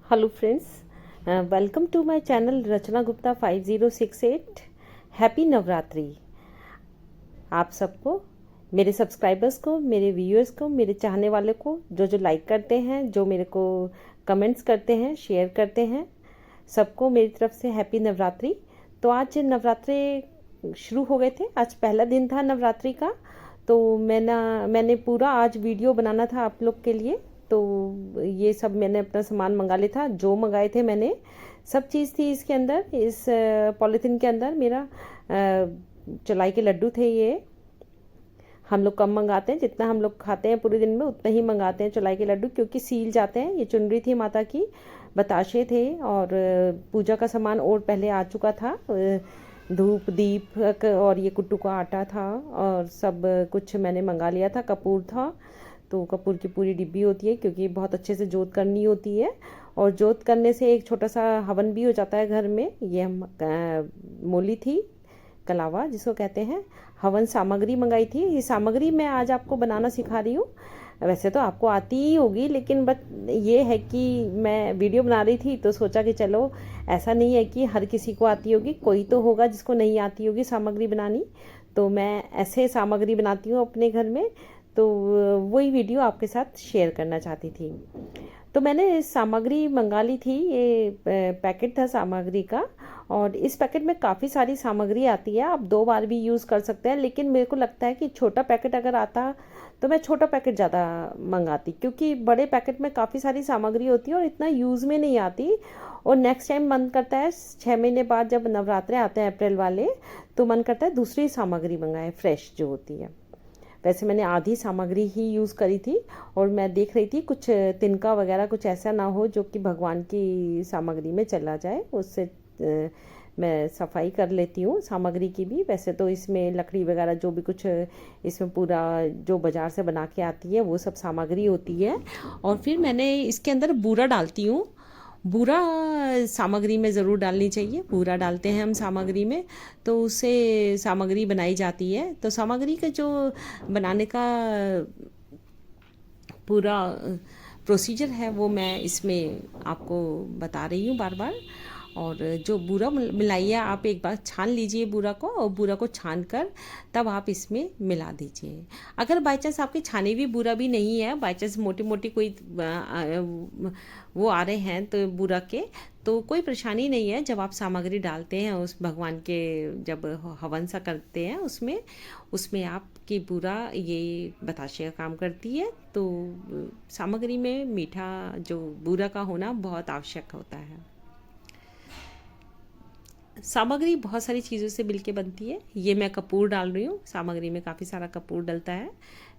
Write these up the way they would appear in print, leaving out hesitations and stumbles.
Hello friends, welcome to my channel Rachna Gupta 5068। Happy Navratri. आप सबको, मेरे सब्सक्राइबर्स को, मेरे व्यूअर्स को, मेरे चाहने वाले को, जो लाइक करते हैं, जो मेरे को कमेंट्स करते हैं, शेयर करते हैं, सबको मेरी तरफ से हैप्पी नवरात्रि। तो आज नवरात्रि शुरू हो गए थे, आज पहला दिन था नवरात्रि का। तो मैंने पूरा आज वीडियो बनाना था आप लोग के लिए। तो ये सब मैंने अपना सामान मंगा लिया था, जो मंगाए थे मैंने, सब चीज़ थी इसके अंदर। इस पॉलीथीन के अंदर मेरा चौलाई के लड्डू थे। ये हम लोग कम मंगाते हैं, जितना हम लोग खाते हैं पूरे दिन में उतना ही मंगाते हैं चौलाई के लड्डू, क्योंकि सील जाते हैं। ये चुनरी थी माता की, बताशे थे और पूजा का सामान और पहले आ चुका था। धूप दीप और ये कुट्टू का आटा था और सब कुछ मैंने मंगा लिया था। कपूर था, तो कपूर की पूरी डिब्बी होती है, क्योंकि बहुत अच्छे से जोत करनी होती है। और जोत करने से एक छोटा सा हवन भी हो जाता है घर में। ये हम मोली थी, कलावा जिसको कहते हैं। हवन सामग्री मंगाई थी। ये सामग्री मैं आज आपको बनाना सिखा रही हूँ। वैसे तो आपको आती ही होगी, लेकिन बट ये है कि मैं वीडियो बना रही थी तो सोचा कि चलो, ऐसा नहीं है कि हर किसी को आती होगी, कोई तो होगा जिसको नहीं आती होगी सामग्री बनानी। तो मैं ऐसे सामग्री बनाती हूँ अपने घर में, तो वही वीडियो आपके साथ शेयर करना चाहती थी। तो मैंने सामग्री मंगा ली थी। ये पैकेट था सामग्री का, और इस पैकेट में काफ़ी सारी सामग्री आती है। आप 2 बार भी यूज़ कर सकते हैं, लेकिन मेरे को लगता है कि छोटा पैकेट अगर आता तो मैं छोटा पैकेट ज़्यादा मंगाती, क्योंकि बड़े पैकेट में काफ़ी सारी सामग्री होती है और इतना यूज़ में नहीं आती। और नेक्स्ट टाइम मन करता है 6 महीने बाद जब नवरात्रे आते हैं अप्रैल वाले, तो मन करता है दूसरी सामग्री मंगाए, फ्रेश जो होती है। वैसे मैंने आधी सामग्री ही यूज़ करी थी, और मैं देख रही थी कुछ तिनका वगैरह कुछ ऐसा ना हो जो कि भगवान की सामग्री में चला जाए। उससे मैं सफाई कर लेती हूँ सामग्री की भी। वैसे तो इसमें लकड़ी वगैरह जो भी कुछ इसमें पूरा जो बाज़ार से बना के आती है वो सब सामग्री होती है। और फिर मैंने इसके अंदर बूरा डालती हूँ। बूरा सामग्री में ज़रूर डालनी चाहिए। बूरा डालते हैं हम सामग्री में, तो उससे सामग्री बनाई जाती है। तो सामग्री का जो बनाने का पूरा प्रोसीजर है वो मैं इसमें आपको बता रही हूँ बार बार। और जो बूरा मिलाइए, आप एक बार छान लीजिए बूरा को, और बूरा को छान कर तब आप इसमें मिला दीजिए। अगर बाई चांस आपके छाने भी बूरा भी नहीं है, बाई चांस मोटी मोटी कोई वो आ रहे हैं तो बूरा के, तो कोई परेशानी नहीं है। जब आप सामग्री डालते हैं उस भगवान के, जब हवन सा करते हैं उसमें उसमें आपकी बूरा ये बताशे का काम करती है। तो सामग्री में मीठा जो बूरा का होना बहुत आवश्यक होता है। सामग्री बहुत सारी चीज़ों से मिलके बनती है। ये मैं कपूर डाल रही हूँ, सामग्री में काफ़ी सारा कपूर डलता है,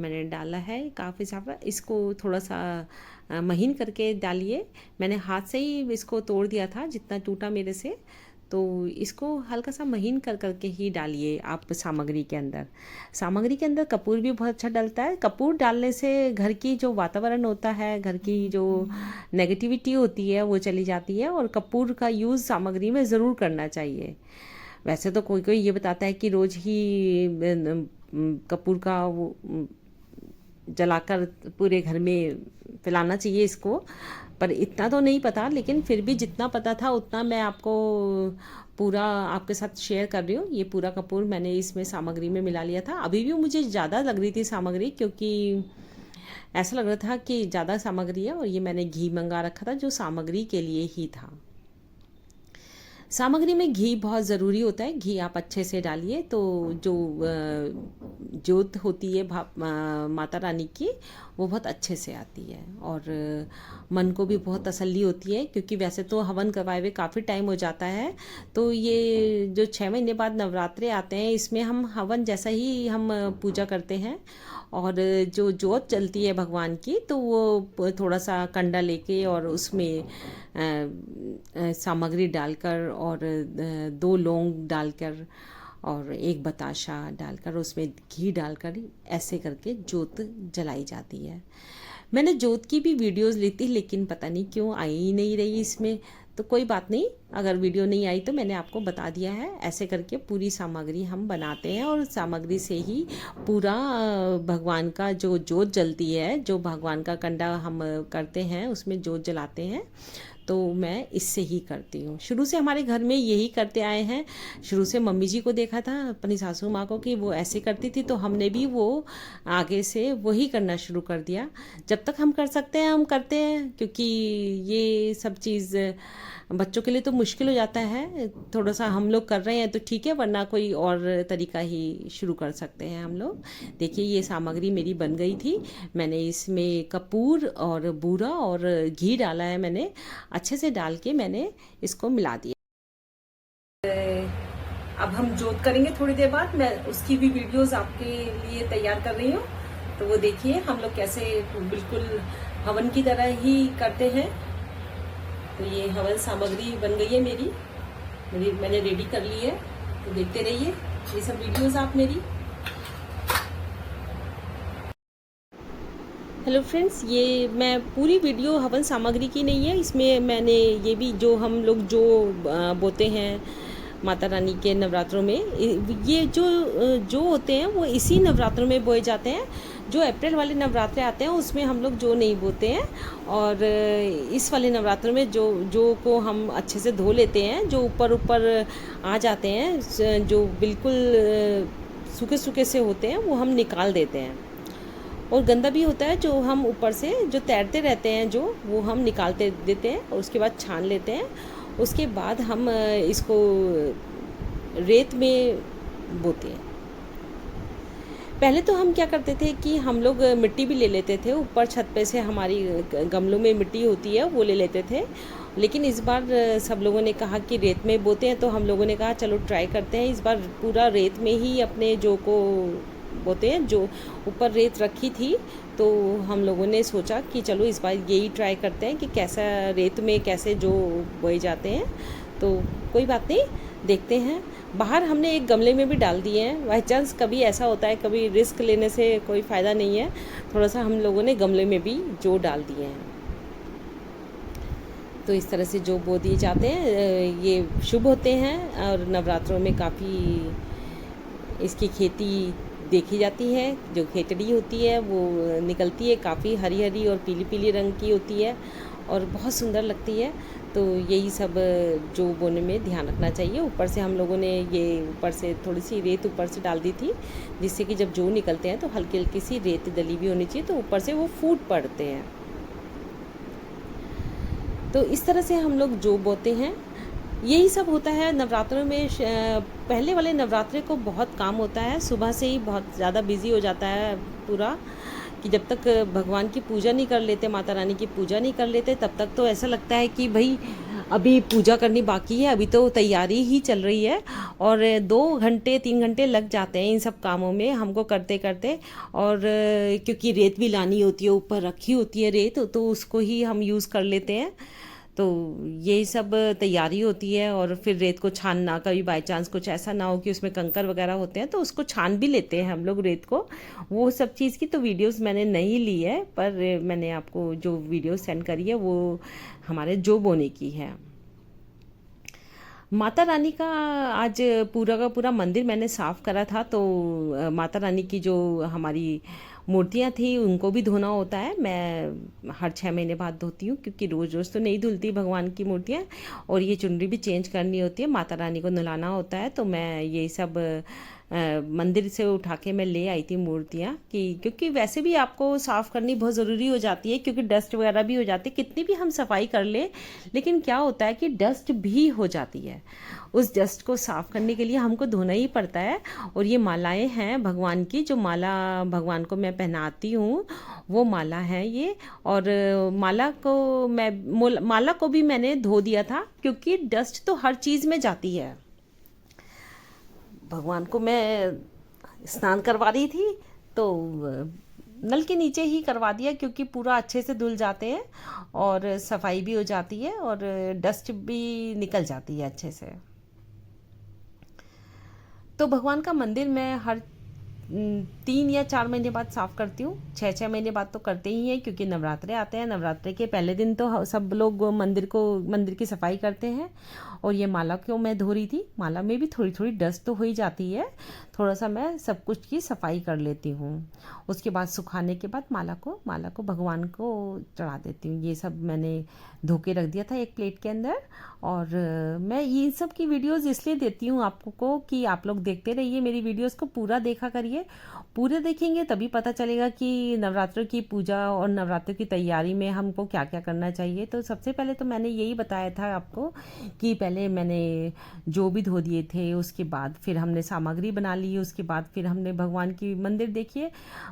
मैंने डाला है काफ़ी सारा। इसको थोड़ा सा महीन करके डालिए। मैंने हाथ से ही इसको तोड़ दिया था जितना टूटा मेरे से, तो इसको हल्का सा महीन कर करके ही डालिए आप सामग्री के अंदर। सामग्री के अंदर कपूर भी बहुत अच्छा डलता है। कपूर डालने से घर की जो वातावरण होता है, घर की जो नेगेटिविटी होती है वो चली जाती है। और कपूर का यूज़ सामग्री में ज़रूर करना चाहिए। वैसे तो कोई कोई ये बताता है कि रोज़ ही कपूर का वो जलाकर पूरे घर में फैलाना चाहिए इसको, पर इतना तो नहीं पता। लेकिन फिर भी जितना पता था उतना मैं आपको पूरा आपके साथ शेयर कर रही हूँ। ये पूरा कपूर मैंने इसमें सामग्री में मिला लिया था। अभी भी मुझे ज़्यादा लग रही थी सामग्री, क्योंकि ऐसा लग रहा था कि ज़्यादा सामग्री है। और ये मैंने घी मंगा रखा था जो सामग्री के लिए ही था। सामग्री में घी बहुत ज़रूरी होता है। घी आप अच्छे से डालिए तो जो जोत होती है माता रानी की, वो बहुत अच्छे से आती है। और मन को भी बहुत तसल्ली होती है, क्योंकि वैसे तो हवन करवाए हुए काफ़ी टाइम हो जाता है। तो ये जो 6 महीने बाद नवरात्रे आते हैं, इसमें हम हवन जैसा ही हम पूजा करते हैं। और जो जोत जलती है भगवान की, तो वो थोड़ा सा कंडा लेके और उसमें सामग्री डालकर और 2 लौंग डालकर और 1 बताशा डालकर उसमें घी डालकर ऐसे करके जोत जलाई जाती है। मैंने जोत की भी वीडियोस ली थी, लेकिन पता नहीं क्यों आई ही नहीं रही इसमें। तो कोई बात नहीं, अगर वीडियो नहीं आई तो मैंने आपको बता दिया है। ऐसे करके पूरी सामग्री हम बनाते हैं और सामग्री से ही पूरा भगवान का जो जोत जलती है, जो भगवान का कंडा हम करते हैं उसमें जोत जलाते हैं, तो मैं इससे ही करती हूँ। शुरू से हमारे घर में यही करते आए हैं। शुरू से मम्मी जी को देखा था, अपनी सासू माँ को, कि वो ऐसे करती थी, तो हमने भी वो आगे से वही करना शुरू कर दिया। जब तक हम कर सकते हैं हम करते हैं, क्योंकि ये सब चीज़ बच्चों के लिए तो मुश्किल हो जाता है। थोड़ा सा हम लोग कर रहे हैं तो ठीक है, वरना कोई और तरीका ही शुरू कर सकते हैं हम लोग। देखिए ये सामग्री मेरी बन गई थी। मैंने इसमें कपूर और बूरा और घी डाला है, मैंने अच्छे से डाल के मैंने इसको मिला दिया। अब हम जोत करेंगे थोड़ी देर बाद, मैं उसकी भी वीडियोस आपके लिए तैयार कर रही हूँ। तो वो देखिए हम लोग कैसे बिल्कुल हवन की तरह ही करते हैं। तो ये हवन सामग्री बन गई है मेरी मैंने रेडी कर ली है। तो देखते रहिए ये सब वीडियोस आप मेरी। हेलो फ्रेंड्स, ये मैं पूरी वीडियो हवन सामग्री की नहीं है, इसमें मैंने ये भी जो हम लोग जो बोते हैं माता रानी के नवरात्रों में, ये जो होते हैं वो इसी नवरात्रों में बोए जाते हैं। जो अप्रैल वाले नवरात्रे आते हैं उसमें हम लोग जो नहीं बोते हैं, और इस वाले नवरात्रों में जो को हम अच्छे से धो लेते हैं, जो ऊपर आ जाते हैं, जो बिल्कुल सूखे सूखे से होते हैं, वो हम निकाल देते हैं। और गंदा भी होता है जो हम ऊपर से जो तैरते रहते हैं, जो वो हम निकालते देते हैं और उसके बाद छान लेते हैं। उसके बाद हम इसको रेत में बोते हैं। पहले तो हम क्या करते थे कि हम लोग मिट्टी भी ले लेते थे, ऊपर छत पे से हमारी गमलों में मिट्टी होती है वो ले लेते थे। लेकिन इस बार सब लोगों ने कहा कि रेत में बोते हैं, तो हम लोगों ने कहा चलो ट्राई करते हैं। इस बार पूरा रेत में ही अपने जो को बोते हैं। जो ऊपर रेत रखी थी तो हम लोगों ने सोचा कि चलो इस बार यही ट्राई करते हैं कि कैसा रेत में कैसे जो बोए जाते हैं। तो कोई बात नहीं, देखते हैं। बाहर हमने एक गमले में भी डाल दिए हैं, बाई चांस कभी ऐसा होता है, कभी रिस्क लेने से कोई फ़ायदा नहीं है। थोड़ा सा हम लोगों ने गमले में भी जो डाल दिए हैं। तो इस तरह से जो बो दिए जाते हैं ये शुभ होते हैं, और नवरात्रों में काफ़ी इसकी खेती देखी जाती है। जो खेतड़ी होती है वो निकलती है, काफ़ी हरी हरी और पीली पीली रंग की होती है और बहुत सुंदर लगती है। तो यही सब जो बोने में ध्यान रखना चाहिए। ऊपर से हम लोगों ने ये ऊपर से थोड़ी सी रेत ऊपर से डाल दी थी, जिससे कि जब जो निकलते हैं तो हल्की हल्की सी रेत डली भी होनी चाहिए, तो ऊपर से वो फूट पड़ते हैं। तो इस तरह से हम लोग जो बोते हैं। यही सब होता है नवरात्रों में। पहले वाले नवरात्रे को बहुत काम होता है, सुबह से ही बहुत ज़्यादा बिजी हो जाता है पूरा, कि जब तक भगवान की पूजा नहीं कर लेते, माता रानी की पूजा नहीं कर लेते, तब तक तो ऐसा लगता है कि भाई अभी पूजा करनी बाकी है, अभी तो तैयारी ही चल रही है। और 2 घंटे 3 घंटे लग जाते हैं इन सब कामों में हमको करते करते। और क्योंकि रेत भी लानी होती है, ऊपर रखी होती है रेत, तो उसको ही हम यूज़ कर लेते हैं। तो यही सब तैयारी होती है। और फिर रेत को छानना, कभी बाई चांस कुछ ऐसा ना हो कि उसमें कंकर वगैरह होते हैं, तो उसको छान भी लेते हैं हम लोग रेत को। वो सब चीज़ की तो वीडियोस मैंने नहीं ली है, पर मैंने आपको जो वीडियो सेंड करी है वो हमारे जो बोने की है। माता रानी का आज पूरा का पूरा मंदिर मैंने साफ़ करा था। तो माता रानी की जो हमारी मूर्तियाँ थी उनको भी धोना होता है। मैं हर 6 महीने बाद धोती हूँ, क्योंकि रोज़ रोज़ तो नहीं धुलती भगवान की मूर्तियाँ। और ये चुनरी भी चेंज करनी होती है, माता रानी को नहलाना होता है। तो मैं ये सब मंदिर से उठा के मैं ले आई थी मूर्तियाँ, कि क्योंकि वैसे भी आपको साफ़ करनी बहुत ज़रूरी हो जाती है, क्योंकि डस्ट वगैरह भी हो जाती है। कितनी भी हम सफाई कर ले, लेकिन क्या होता है कि डस्ट भी हो जाती है। उस डस्ट को साफ़ करने के लिए हमको धोना ही पड़ता है। और ये मालाएं हैं भगवान की, जो माला भगवान को मैं पहनाती हूँ वो माला है ये। और माला को भी मैंने धो दिया था, क्योंकि डस्ट तो हर चीज़ में जाती है। भगवान को मैं स्नान करवा रही थी तो नल के नीचे ही करवा दिया, क्योंकि पूरा अच्छे से धुल जाते हैं और सफाई भी हो जाती है और डस्ट भी निकल जाती है अच्छे से। तो भगवान का मंदिर मैं हर 3 या 4 महीने बाद साफ़ करती हूँ। 6-6 महीने बाद तो करते ही हैं, क्योंकि नवरात्रे आते हैं। नवरात्रे के पहले दिन तो सब लोग मंदिर की सफाई करते हैं। और ये माला क्यों मैं धो रही थी, माला में भी थोड़ी थोड़ी डस्ट तो हो ही जाती है, थोड़ा सा मैं सब कुछ की सफाई कर लेती हूँ। उसके बाद सुखाने के बाद माला को भगवान को चढ़ा देती हूँ। ये सब मैंने धो के रख दिया था एक प्लेट के अंदर। और मैं ये सब की वीडियोस इसलिए देती हूँ आपको कि आप लोग देखते रहिए मेरी वीडियोस को, पूरा देखा करिए। पूरे देखेंगे तभी पता चलेगा कि नवरात्र की पूजा और नवरात्र की तैयारी में हमको क्या क्या करना चाहिए। तो सबसे पहले तो मैंने यही बताया था आपको कि पहले मैंने जो भी धो दिए थे, उसके बाद फिर हमने सामग्री बना ली, उसके बाद फिर हमने भगवान की मंदिर देखिए।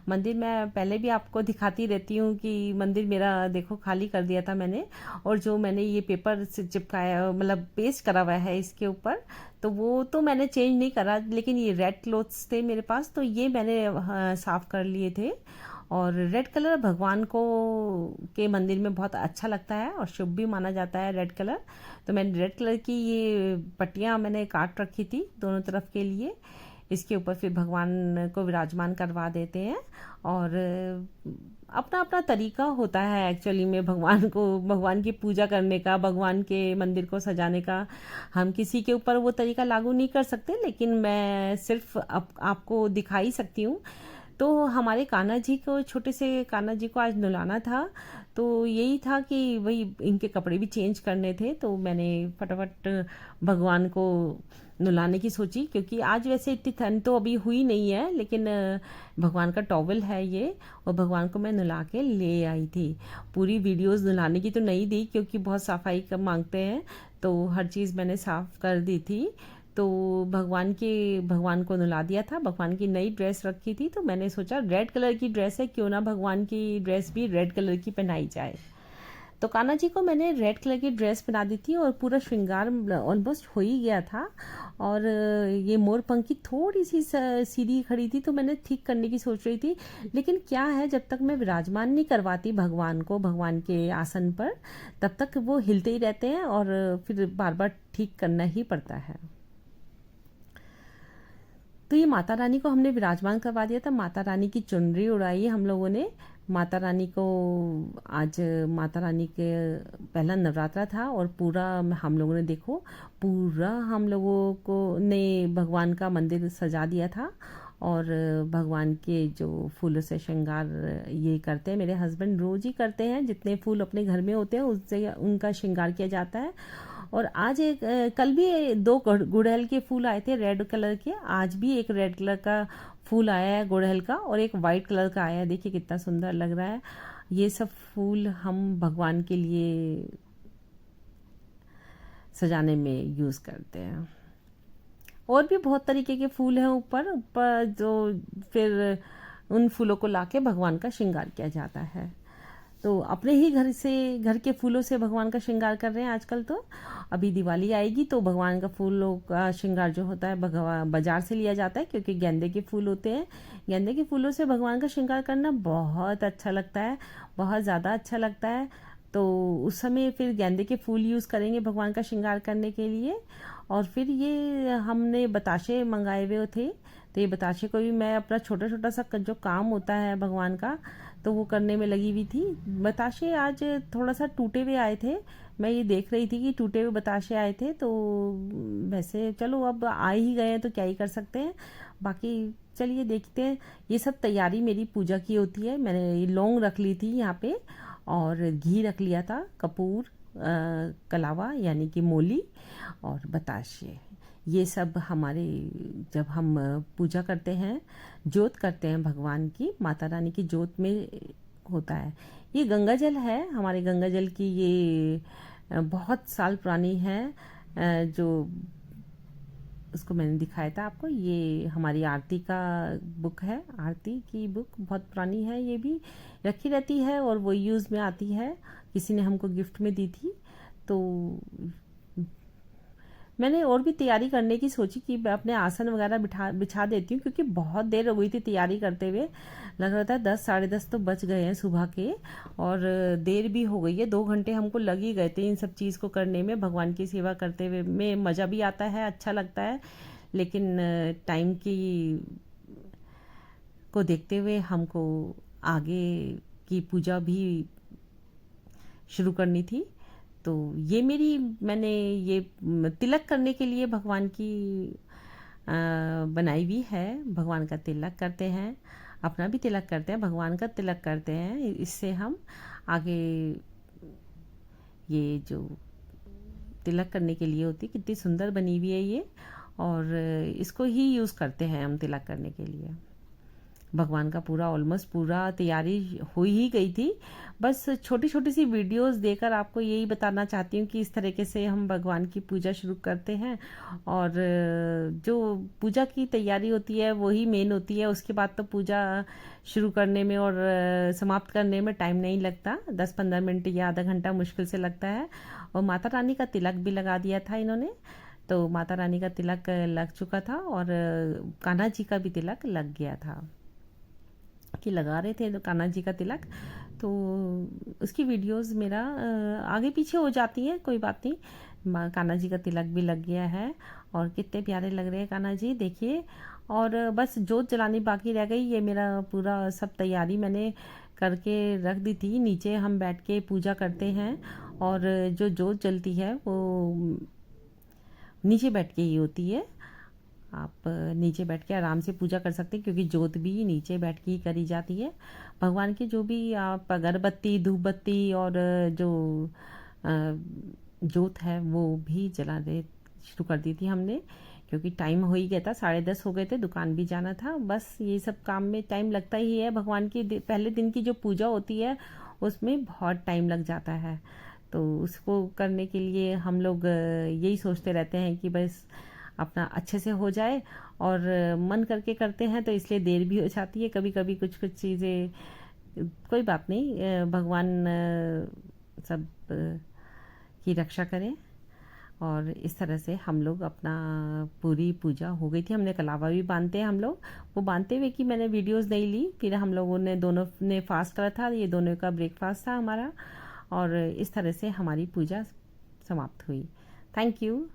मंदिर मैं पहले भी आपको दिखाती रहती हूँ कि मंदिर मेरा देखो खाली कर दिया था मैंने। और जो मैंने ये पेपर से चिपकाया, मतलब पेस्ट करा हुआ है इसके ऊपर, तो वो तो मैंने चेंज नहीं करा, लेकिन ये रेड क्लोथ्स थे मेरे पास, तो ये मैंने साफ कर लिए थे। और रेड कलर भगवान को के मंदिर में बहुत अच्छा लगता है और शुभ भी माना जाता है रेड कलर। तो मैंने रेड कलर की ये पट्टियाँ मैंने काट रखी थी दोनों तरफ के लिए। इसके ऊपर फिर भगवान को विराजमान करवा देते हैं। और अपना अपना तरीका होता है एक्चुअली में भगवान की पूजा करने का, भगवान के मंदिर को सजाने का। हम किसी के ऊपर वो तरीका लागू नहीं कर सकते, लेकिन मैं सिर्फ आपको दिखा ही सकती हूँ। तो हमारे कान्हा जी को, छोटे से कान्हा जी को आज नहलाना था, तो यही था कि वही इनके कपड़े भी चेंज करने थे। तो मैंने फटाफट भगवान को नहलाने की सोची, क्योंकि आज वैसे इतनी ठंड तो अभी हुई नहीं है, लेकिन भगवान का टॉवल है ये, और भगवान को मैं नहला के ले आई थी। पूरी वीडियोस नहलाने की तो नहीं दी, क्योंकि बहुत सफाई का मांगते हैं, तो हर चीज़ मैंने साफ कर दी थी। तो भगवान को नहला दिया था। भगवान की नई ड्रेस रखी थी, तो मैंने सोचा रेड कलर की ड्रेस है, क्यों ना भगवान की ड्रेस भी रेड कलर की पहनाई जाए। तो कान्हा जी को मैंने रेड कलर की ड्रेस पहना दी थी, और पूरा श्रृंगार ऑलमोस्ट हो ही गया था। और ये मोर पंखी थोड़ी सी सीधी खड़ी थी, तो मैंने ठीक करने की सोच रही थी। लेकिन क्या है, जब तक मैं विराजमान नहीं करवाती भगवान को भगवान के आसन पर, तब तक वो हिलते ही रहते हैं, और फिर बार बार ठीक करना ही पड़ता है। तो ये माता रानी को हमने विराजमान करवा दिया था। माता रानी की चुनरी उड़ाई हम लोगों ने। माता रानी को आज माता रानी के पहला नवरात्रा था, और पूरा हम लोगों ने देखो, पूरा हम लोगों को ने भगवान का मंदिर सजा दिया था। और भगवान के जो फूलों से श्रृंगार ये करते हैं, मेरे हस्बैंड रोज ही करते हैं। जितने फूल अपने घर में होते हैं उससे उनका श्रृंगार किया जाता है। और आज कल भी 2 गुड़हल के फूल आए थे रेड कलर के। आज भी एक रेड कलर का फूल आया है गुड़हल का, और एक वाइट कलर का आया है। देखिए कितना सुंदर लग रहा है। ये सब फूल हम भगवान के लिए सजाने में यूज करते हैं। और भी बहुत तरीके के फूल हैं ऊपर ऊपर, जो फिर उन फूलों को लाके भगवान का श्रृंगार किया जाता है। तो अपने ही घर के फूलों से भगवान का श्रृंगार कर रहे हैं आजकल। तो अभी दिवाली आएगी, तो भगवान का फूलों का श्रृंगार जो होता है बाजार से लिया जाता है, क्योंकि गेंदे के फूल होते हैं। गेंदे के फूलों से भगवान का श्रृंगार करना बहुत अच्छा लगता है, बहुत ज़्यादा अच्छा लगता है। तो उस समय फिर गेंदे के फूल यूज़ करेंगे भगवान का श्रृंगार करने के लिए। और फिर ये हमने बताशे मंगाए हुए थे, तो ये बताशे को भी मैं अपना छोटा छोटा सा जो काम होता है भगवान का, तो वो करने में लगी हुई थी। बताशे आज थोड़ा सा टूटे हुए आए थे, मैं ये देख रही थी कि टूटे हुए बताशे आए थे। तो वैसे चलो अब आ ही गए हैं तो क्या ही कर सकते हैं। बाकी चलिए देखते हैं। ये सब तैयारी मेरी पूजा की होती है। मैंने ये लौंग रख ली थी यहाँ पे, और घी रख लिया था, कपूर, कलावा यानी कि मोली, और बताशे। ये सब हमारे, जब हम पूजा करते हैं, जोत करते हैं भगवान की, माता रानी की जोत में होता है। ये गंगा जल है, हमारे गंगा जल की ये बहुत साल पुरानी है, जो उसको मैंने दिखाया था आपको। ये हमारी आरती का बुक है, आरती की बुक बहुत पुरानी है, ये भी रखी रहती है और वो यूज़ में आती है। किसी ने हमको गिफ्ट में दी थी। तो मैंने और भी तैयारी करने की सोची कि मैं अपने आसन वगैरह बिछा देती हूँ, क्योंकि बहुत देर हो गई थी तैयारी करते हुए। लग रहा था 10 साढ़े 10 तो बज गए हैं सुबह के, और देर भी हो गई है। 2 घंटे हमको लग ही गए थे इन सब चीज़ को करने में। भगवान की सेवा करते हुए में मज़ा भी आता है, अच्छा लगता है, लेकिन टाइम की को देखते हुए हमको आगे की पूजा भी शुरू करनी थी। तो मैंने ये तिलक करने के लिए भगवान की बनाई हुई है। भगवान का तिलक करते हैं, अपना भी तिलक करते हैं, भगवान का तिलक करते हैं। इससे हम आगे ये जो तिलक करने के लिए होती, कितनी सुंदर बनी हुई है ये, और इसको ही यूज़ करते हैं हम तिलक करने के लिए। भगवान का पूरा ऑलमोस्ट पूरा तैयारी हो ही गई थी। बस छोटी छोटी सी वीडियोस देकर आपको यही बताना चाहती हूँ कि इस तरीके से हम भगवान की पूजा शुरू करते हैं। और जो पूजा की तैयारी होती है वही मेन होती है। उसके बाद तो पूजा शुरू करने में और समाप्त करने में टाइम नहीं लगता, 10-15 मिनट या आधा घंटा मुश्किल से लगता है। और माता रानी का तिलक भी लगा दिया था इन्होंने, तो माता रानी का तिलक लग चुका था और कान्हा जी का भी तिलक लग गया था कि लगा रहे थे तो कान्हा जी का तिलक। तो उसकी वीडियोस मेरा आगे पीछे हो जाती है, कोई बात नहीं। कान्हा जी का तिलक भी लग गया है और कितने प्यारे लग रहे हैं कान्हा जी, देखिए। और बस जोत जलानी बाकी रह गई। ये मेरा पूरा सब तैयारी मैंने करके रख दी थी। नीचे हम बैठ के पूजा करते हैं और जो जोत जलती है वो नीचे बैठ के ही होती है। आप नीचे बैठ के आराम से पूजा कर सकते हैं क्योंकि जोत भी नीचे बैठ के ही करी जाती है। भगवान की जो भी आप अगरबत्ती, धूप बत्ती और जो जोत है वो भी जलाने शुरू कर दी थी हमने, क्योंकि टाइम हो ही गया था, 10:30 हो गए थे, दुकान भी जाना था। बस ये सब काम में टाइम लगता ही है। भगवान की पहले दिन की जो पूजा होती है उसमें बहुत टाइम लग जाता है। तो उसको करने के लिए हम लोग यही सोचते रहते हैं कि बस अपना अच्छे से हो जाए, और मन करके करते हैं तो इसलिए देर भी हो जाती है कभी कभी, कुछ कुछ चीज़ें। कोई बात नहीं, भगवान सब की रक्षा करें। और इस तरह से हम लोग अपना पूरी पूजा हो गई थी। हमने कलावा भी बांधते हैं हम लोग, वो बांधते हुए कि मैंने वीडियोस नहीं ली। फिर हम लोगों ने दोनों ने फास्ट करा था, ये दोनों का ब्रेकफास्ट था हमारा, और इस तरह से हमारी पूजा समाप्त हुई। Thank you.